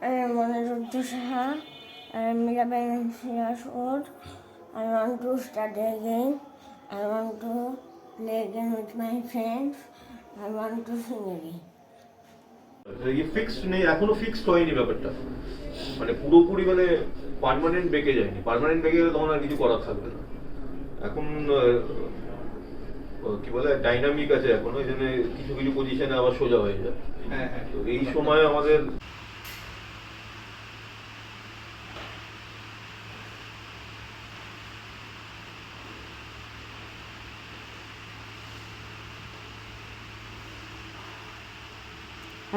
Moniruddin Saha. I'm Mirabel years old. I want to study again. I want to play again with my friends. I want to sing again. Fixed নেই, এখনো fixed হয়নি ব্যাপারটা, মানে পুরোপুরি মানে permanent বেঁকে যায়নি। পার্মানেন্ট বেঁকে গেলে তখন আর কিছু করার থাকবে না। এখন কি বলে ডাইনামিক আছে এখনো, এই জন্য কিছু কিছু পজিশনে আবার সোজা হয়ে যায়। তো এই সময় আমাদের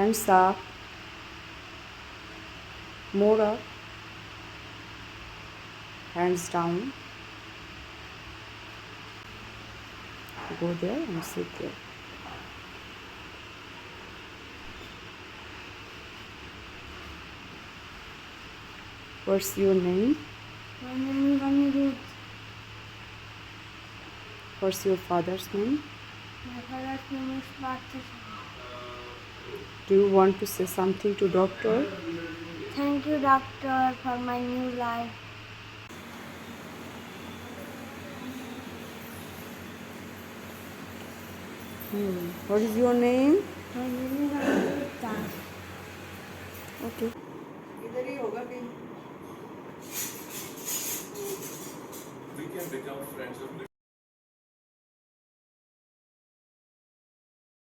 Hands up, more up, hands down. Go there and sit there. What's your name? My name is Anirudh. What's your father's name? My father's name is Partha Saha. Do you want to say something to doctor? Thank you, doctor, for my new life. What is your name? My name is Anirudh Das. Okay.